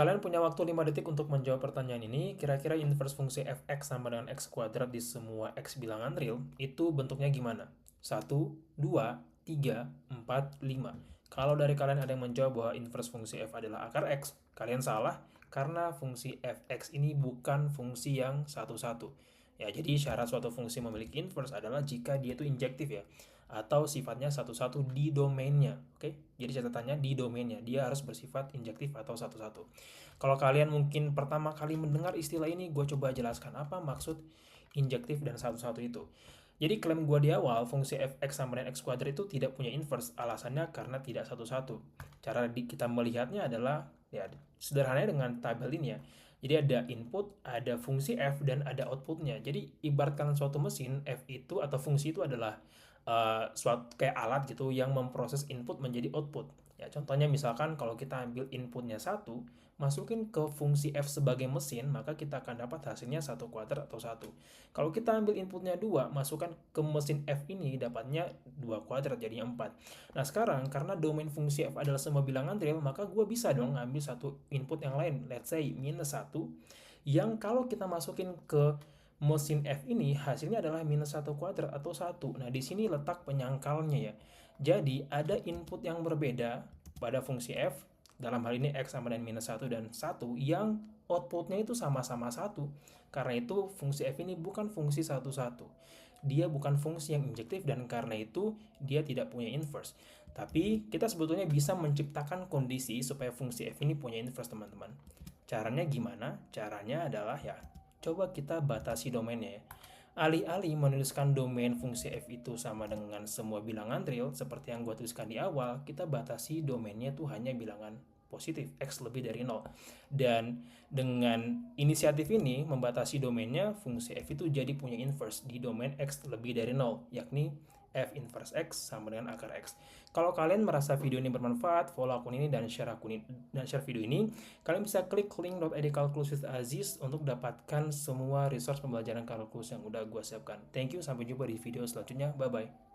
Kalian punya waktu 5 detik untuk menjawab pertanyaan ini. Kira-kira inverse fungsi fx sama dengan x kuadrat di semua x bilangan real itu bentuknya gimana? 1, 2, 3, 4, 5. Kalau dari kalian ada yang menjawab bahwa inverse fungsi f adalah akar x, kalian salah karena fungsi fx ini bukan fungsi yang satu-satu. Ya, jadi syarat suatu fungsi memiliki inverse adalah jika dia itu injektif ya, atau sifatnya satu-satu di domainnya. Oke, jadi catatannya di domainnya, dia harus bersifat injektif atau satu-satu. Kalau kalian mungkin pertama kali mendengar istilah ini, gue coba jelaskan apa maksud injektif dan satu-satu itu. Jadi klaim gue di awal, fungsi fx sama dengan x kuadrat itu tidak punya inverse. Alasannya karena tidak satu-satu. Cara kita melihatnya adalah, ya sederhananya dengan tabel ini ya. Jadi ada input, ada fungsi f, dan ada outputnya. Jadi ibaratkan suatu mesin, f itu atau fungsi itu adalah suatu kayak alat gitu yang memproses input menjadi output. Ya, contohnya misalkan kalau kita ambil inputnya 1, masukin ke fungsi f sebagai mesin, maka kita akan dapat hasilnya 1 kuadrat atau 1. Kalau kita ambil inputnya 2, masukkan ke mesin f ini, dapatnya 2 kuadrat, jadinya 4. Nah sekarang, karena domain fungsi f adalah semua bilangan real, maka gue bisa dong ngambil satu input yang lain, let's say minus 1, yang kalau kita masukin ke mesin f ini hasilnya adalah minus 1 kuadrat atau 1. Nah, di sini letak penyangkalnya ya. Jadi, ada input yang berbeda pada fungsi f, dalam hal ini x sama dengan minus 1 dan 1, yang outputnya itu sama-sama 1. Karena itu, fungsi f ini bukan fungsi satu-satu. Dia bukan fungsi yang injektif dan karena itu dia tidak punya inverse. Tapi, kita sebetulnya bisa menciptakan kondisi supaya fungsi f ini punya inverse, teman-teman. Caranya gimana? Caranya adalah ya, coba kita batasi domainnya ya. Alih-alih menuliskan domain fungsi f itu sama dengan semua bilangan real, seperti yang gue tuliskan di awal, kita batasi domainnya tuh hanya bilangan positif, x lebih dari 0. Dan dengan inisiatif ini, membatasi domainnya, fungsi f itu jadi punya inverse di domain x lebih dari 0, yakni f inverse x sama dengan akar x. Kalau kalian merasa video ini bermanfaat, follow akun ini dan share video ini. Kalian bisa klik link .edCalculus with Aziz untuk dapatkan semua resource pembelajaran kalkulus yang udah gue siapkan. Thank you, sampai jumpa di video selanjutnya. Bye-bye.